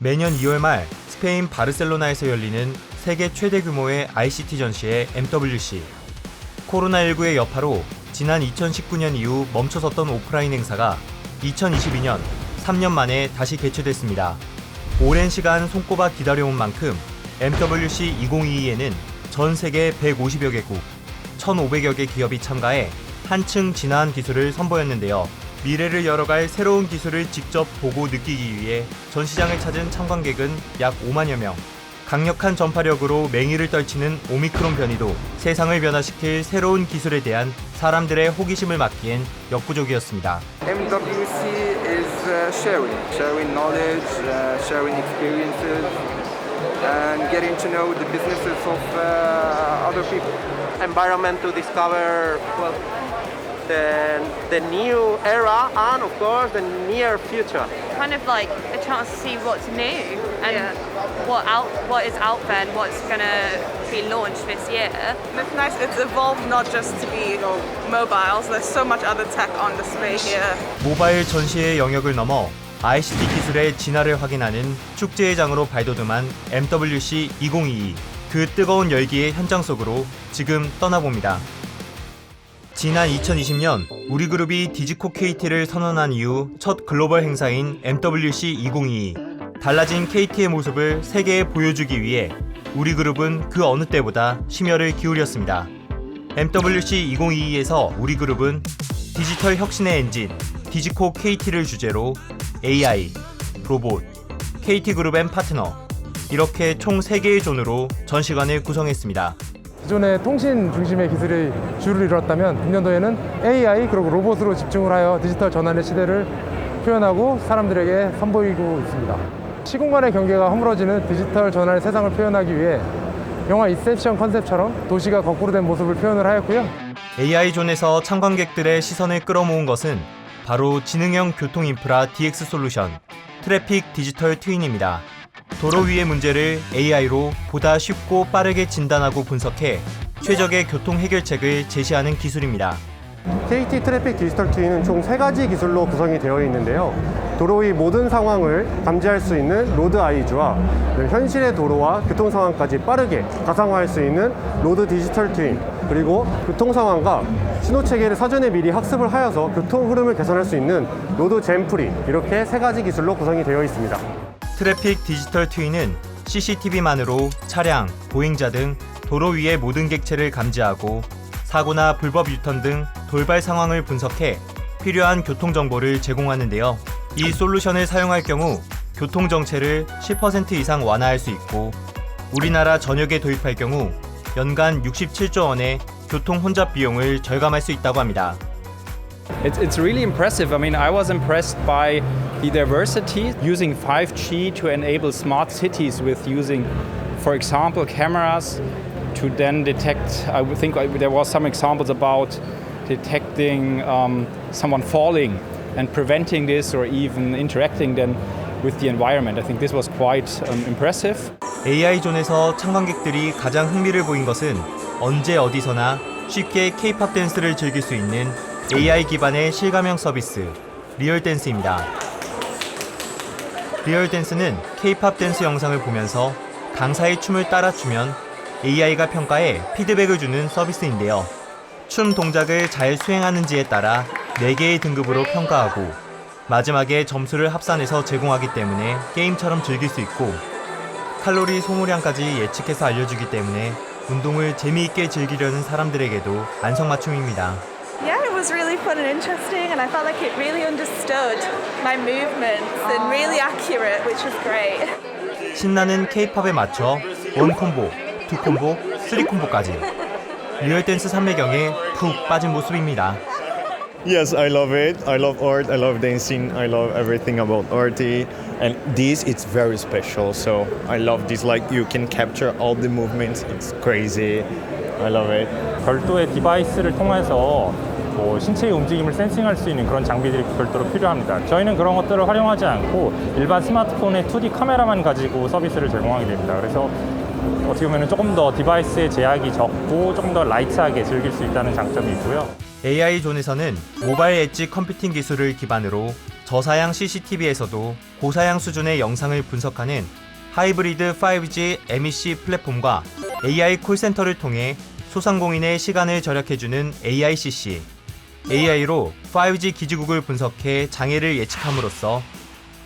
매년 2월 말 스페인 바르셀로나에서 열리는 세계 최대 규모의 ICT 전시회 MWC. 코로나19의 여파로 지난 2019년 이후 멈춰섰던 오프라인 행사가 2022년 3년 만에 다시 개최됐습니다. 오랜 시간 손꼽아 기다려온 만큼 MWC 2022에는 전 세계 150여 개국, 1,500여 개 기업이 참가해 한층 진화한 기술을 선보였는데요. 미래를 열어갈 새로운 기술을 직접 보고 느끼기 위해 전시장을 찾은 참관객은 약 5만여 명. 강력한 전파력으로 맹위를 떨치는 오미크론 변이도 세상을 변화시킬 새로운 기술에 대한 사람들의 호기심을 막기엔 역부족이었습니다. MWC is sharing knowledge, sharing experiences, and getting to know the businesses of other people. Environment to discover the new era and of course the near future. Kind of like a chance to see what's new and what is out there and what's going to be launched this year. It's nice. It's evolved not just to be mobiles. There's so much other tech on display here. 모바일 전시의 영역을 넘어 ICT 기술의 진화를 확인하는 축제의 장으로 발돋움한 MWC 2022. 그 뜨거운 열기의 현장 속으로 지금 떠나봅니다. 지난 2020년 우리 그룹이 디지코 KT를 선언한 이후 첫 글로벌 행사인 MWC 2022. 달라진 KT의 모습을 세계에 보여주기 위해 우리 그룹은 그 어느 때보다 심혈을 기울였습니다. MWC 2022에서 우리 그룹은 디지털 혁신의 엔진, 디지코 KT를 주제로 AI, 로봇, KT그룹 앤 파트너 이렇게 총 3개의 존으로 전시관을 구성했습니다. 기존의 통신 중심의 기술이 주를 이뤘다면 금년도에는 AI 그리고 로봇으로 집중을 하여 디지털 전환의 시대를 표현하고 사람들에게 선보이고 있습니다. 시공간의 경계가 허물어지는 디지털 전환의 세상을 표현하기 위해 영화 인셉션 컨셉처럼 도시가 거꾸로 된 모습을 표현을 하였고요. AI 존에서 참관객들의 시선을 끌어모은 것은 바로 지능형 교통 인프라 DX 솔루션, 트래픽 디지털 트윈입니다. 도로 위의 문제를 AI로 보다 쉽고 빠르게 진단하고 분석해 최적의 교통 해결책을 제시하는 기술입니다. KT 트래픽 디지털 트윈은 총 3가지 기술로 구성이 되어 있는데요. 도로 위 모든 상황을 감지할 수 있는 로드 아이즈와 현실의 도로와 교통 상황까지 빠르게 가상화할 수 있는 로드 디지털 트윈, 그리고 교통 상황과 신호 체계를 사전에 미리 학습을 하여서 교통 흐름을 개선할 수 있는 로드 잼프리, 이렇게 3가지 기술로 구성이 되어 있습니다. 트래픽 디지털 트윈은 CCTV만으로 차량, 보행자 등 도로 위의 모든 객체를 감지하고 사고나 불법 유턴 등 돌발 상황을 분석해 필요한 교통 정보를 제공하는데요. 이 솔루션을 사용할 경우 교통 정체를 10% 이상 완화할 수 있고 우리나라 전역에 도입할 경우 연간 67조 원의 교통 혼잡 비용을 절감할 수 있다고 합니다. It's really impressive. I mean, I was impressed by the diversity using 5G to enable smart cities with using, for example, cameras to then detect. I would think there was some examples about detecting someone falling and preventing this, or even interacting then with the environment. I think this was quite impressive. AI 존에서 참관객들이 가장 흥미를 보인 것은 언제 어디서나 쉽게 K-팝 댄스를 즐길 수 있는 AI 기반의 실감형 서비스 리얼댄스입니다. 리얼댄스는 K-팝 댄스 영상을 보면서 강사의 춤을 따라 추면 AI가 평가해 피드백을 주는 서비스인데요. 춤 동작을 잘 수행하는지에 따라 4개의 등급으로 평가하고 마지막에 점수를 합산해서 제공하기 때문에 게임처럼 즐길 수 있고 칼로리 소모량까지 예측해서 알려주기 때문에 운동을 재미있게 즐기려는 사람들에게도 안성맞춤입니다. Yeah, it was really fun and interesting, and I felt like it really understood my movements and really accurate, which was great. 신나는 K-팝에 맞춰 1 콤보, 2 콤보, 3 콤보까지 리얼댄스 삼매경에 푹 빠진 모습입니다. Yes, I love it. I love art. I love dancing. I love everything about art. And this, it's very special. So I love this. Like you can capture all the movements. It's crazy. I love it. 별도의 디바이스를 통해서 신체의 움직임을 센싱할 수 있는 그런 장비들이 별도로 필요합니다. 저희는 그런 것들을 활용하지 않고 일반 스마트폰의 2D 카메라만 가지고 서비스를 제공하게 됩니다. 그래서 어떻게 보면 조금 더 디바이스의 제약이 적고 조금 더 라이트하게 즐길 수 있다는 장점이 있고요. AI 존에서는 모바일 엣지 컴퓨팅 기술을 기반으로 저사양 CCTV에서도 고사양 수준의 영상을 분석하는 하이브리드 5G MEC 플랫폼과 AI 콜센터를 통해 소상공인의 시간을 절약해주는 AICC, AI로 5G 기지국을 분석해 장애를 예측함으로써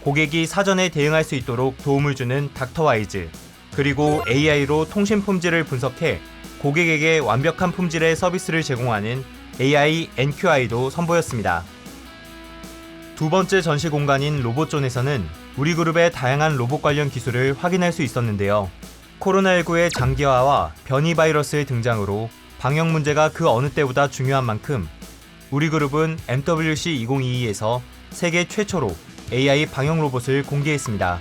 고객이 사전에 대응할 수 있도록 도움을 주는 닥터와이즈, 그리고 AI로 통신 품질을 분석해 고객에게 완벽한 품질의 서비스를 제공하는 AI NQI도 선보였습니다. 두 번째 전시 공간인 로봇존에서는 우리 그룹의 다양한 로봇 관련 기술을 확인할 수 있었는데요. 코로나19의 장기화와 변이 바이러스의 등장으로 방역 문제가 그 어느 때보다 중요한 만큼 우리 그룹은 MWC 2022에서 세계 최초로 AI 방역 로봇을 공개했습니다.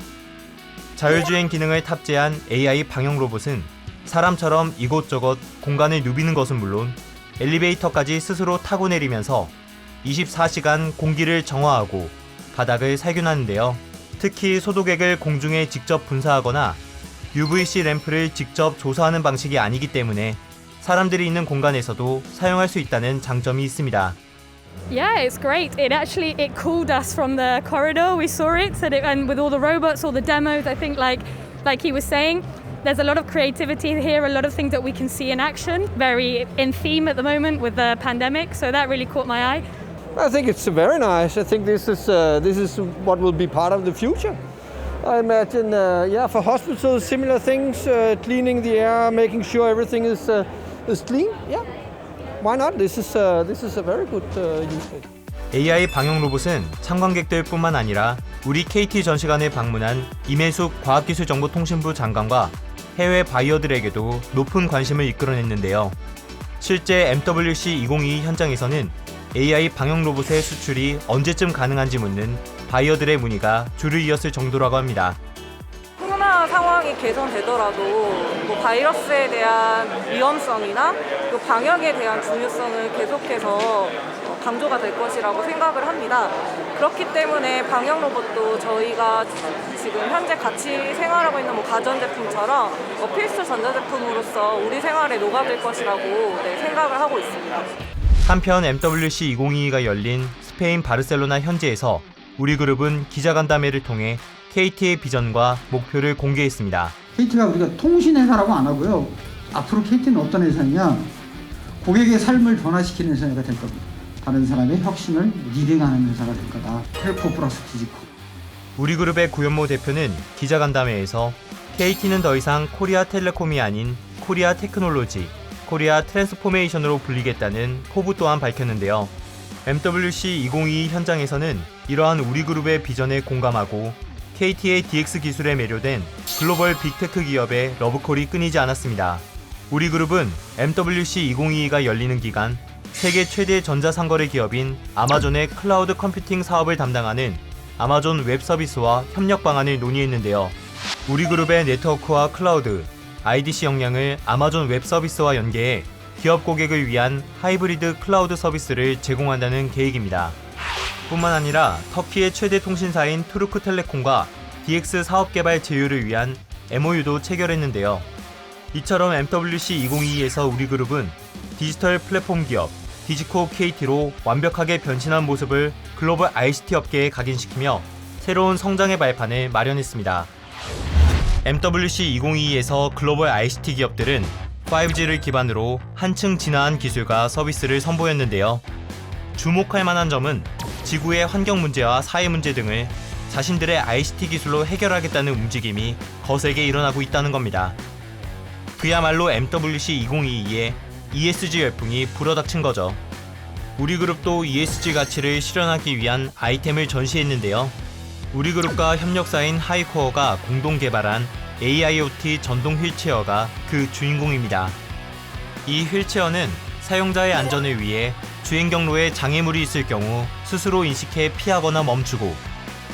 자율주행 기능을 탑재한 AI 방역 로봇은 사람처럼 이곳저곳 공간을 누비는 것은 물론 엘리베이터까지 스스로 타고 내리면서 24시간 공기를 정화하고 바닥을 살균하는데요. 특히 소독액을 공중에 직접 분사하거나 UVC 램프를 직접 조사하는 방식이 아니기 때문에 사람들이 있는 공간에서도 사용할 수 있다는 장점이 있습니다. Yeah, it's great. It called us from the corridor. We saw it, and with all the robots, all the demos, I think like he was saying, there's a lot of creativity here, a lot of things that we can see in action. Very in theme at the moment with the pandemic, so that really caught my eye. I think it's very nice. I think this is what will be part of the future. I imagine, for hospitals, similar things, cleaning the air, making sure everything is clean. Yeah, why not? This is a very good use case. AI 방역 로봇은 참관객들뿐만 아니라 우리 KT 전시관에 방문한 임혜숙 과학기술정보통신부 장관과 해외 바이어들에게도 높은 관심을 이끌어냈는데요. 실제 MWC 2022 현장에서는 AI 방역 로봇의 수출이 언제쯤 가능한지 묻는 바이어들의 문의가 줄을 이었을 정도라고 합니다. 코로나 상황이 개선되더라도 뭐 바이러스에 대한 위험성이나 또 방역에 대한 중요성을 계속해서 강조가 될 것이라고 생각을 합니다. 그렇기 때문에 방역 로봇도 저희가 지금 현재 같이 생활하고 있는 뭐 가전제품처럼 필수 전자제품으로서 우리 생활에 녹아들 것이라고 생각을 하고 있습니다. 한편 MWC 2022가 열린 스페인 바르셀로나 현지에서 우리 그룹은 기자간담회를 통해 KT의 비전과 목표를 공개했습니다. KT가 우리가 통신 회사라고 안 하고요. 앞으로 KT는 어떤 회사냐? 고객의 삶을 변화시키는 회사가 될 겁니다. 다른 사람의 혁신을 리딩하는 회사가 될 거다. 텔코 플러스 디지코. 우리 그룹의 구현모 대표는 기자간담회에서 KT는 더 이상 코리아 텔레콤이 아닌 코리아 테크놀로지, 코리아 트랜스포메이션으로 불리겠다는 포부 또한 밝혔는데요. MWC 2022 현장에서는 이러한 우리 그룹의 비전에 공감하고 KT의 DX 기술에 매료된 글로벌 빅테크 기업의 러브콜이 끊이지 않았습니다. 우리 그룹은 MWC 2022가 열리는 기간 세계 최대 전자상거래 기업인 아마존의 클라우드 컴퓨팅 사업을 담당하는 아마존 웹 서비스와 협력 방안을 논의했는데요. 우리 그룹의 네트워크와 클라우드, IDC 역량을 아마존 웹 서비스와 연계해 기업 고객을 위한 하이브리드 클라우드 서비스를 제공한다는 계획입니다. 뿐만 아니라 터키의 최대 통신사인 투르크텔레콤과 DX 사업개발 제휴를 위한 MOU도 체결했는데요. 이처럼 MWC 2022에서 우리 그룹은 디지털 플랫폼 기업 디지코 KT로 완벽하게 변신한 모습을 글로벌 ICT 업계에 각인시키며 새로운 성장의 발판을 마련했습니다. MWC 2022에서 글로벌 ICT 기업들은 5G를 기반으로 한층 진화한 기술과 서비스를 선보였는데요. 주목할 만한 점은 지구의 환경 문제와 사회 문제 등을 자신들의 ICT 기술로 해결하겠다는 움직임이 거세게 일어나고 있다는 겁니다. 그야말로 MWC 2022에 ESG 열풍이 불어닥친 거죠. 우리 그룹도 ESG 가치를 실현하기 위한 아이템을 전시했는데요. 우리 그룹과 협력사인 하이코어가 공동 개발한 AIoT 전동 휠체어가 그 주인공입니다. 이 휠체어는 사용자의 안전을 위해 주행 경로에 장애물이 있을 경우 스스로 인식해 피하거나 멈추고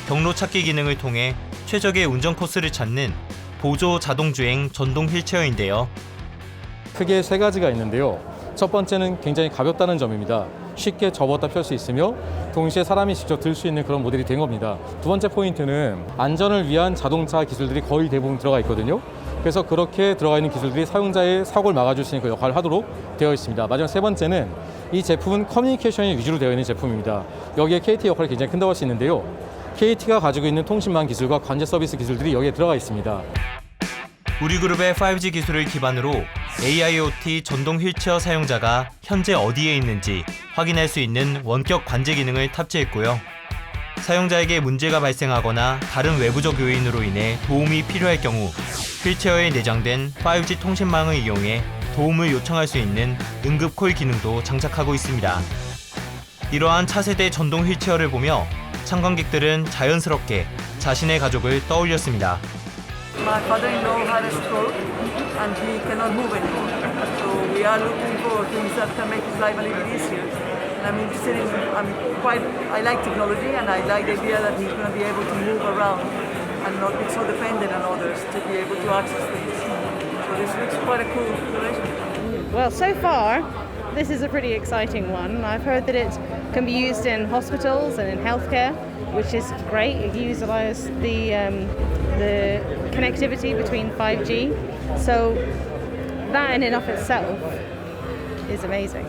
경로 찾기 기능을 통해 최적의 운전 코스를 찾는 보조 자동주행 전동 휠체어인데요. 크게 세 가지가 있는데요. 첫 번째는 굉장히 가볍다는 점입니다. 쉽게 접었다 펼 수 있으며 동시에 사람이 직접 들 수 있는 그런 모델이 된 겁니다. 두 번째 포인트는 안전을 위한 자동차 기술들이 거의 대부분 들어가 있거든요. 그래서 그렇게 들어가 있는 기술들이 사용자의 사고를 막아줄 수 있는 그 역할을 하도록 되어 있습니다. 마지막 세 번째는 이 제품은 커뮤니케이션이 위주로 되어 있는 제품입니다. 여기에 KT 역할이 굉장히 큰다고 할 수 있는데요. KT가 가지고 있는 통신망 기술과 관제 서비스 기술들이 여기에 들어가 있습니다. 우리 그룹의 5G 기술을 기반으로 AIoT 전동 휠체어 사용자가 현재 어디에 있는지 확인할 수 있는 원격 관제 기능을 탑재했고요. 사용자에게 문제가 발생하거나 다른 외부적 요인으로 인해 도움이 필요할 경우 휠체어에 내장된 5G 통신망을 이용해 도움을 요청할 수 있는 응급콜 기능도 장착하고 있습니다. 이러한 차세대 전동 휠체어를 보며 참관객들은 자연스럽게 자신의 가족을 떠올렸습니다. My father-in-law had a stroke and he cannot move anymore. So we are looking for things that can make his life a little easier. And I'm interested in, I like technology and I like the idea that he's going to be able to move around and not be so dependent on others to be able to access things. So this looks quite a cool relationship. Well, so far, this is a pretty exciting one. I've heard that it can be used in hospitals and in healthcare, which is great. It utilizes the connectivity between 5G. So that in and of itself is amazing.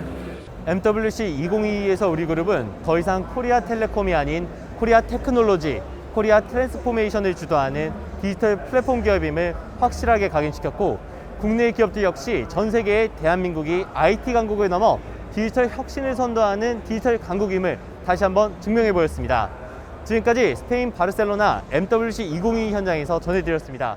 MWC 2022에서 우리 그룹은 더 이상 코리아 텔레콤이 아닌 코리아 테크놀로지, 코리아 트랜스포메이션을 주도하는 디지털 플랫폼 기업임을 확실하게 각인시켰고 국내 기업들 역시 전 세계의 대한민국이 IT 강국을 넘어 디지털 혁신을 선도하는 디지털 강국임을 다시 한번 증명해 보였습니다. 지금까지 스페인 바르셀로나 MWC 2022 현장에서 전해드렸습니다.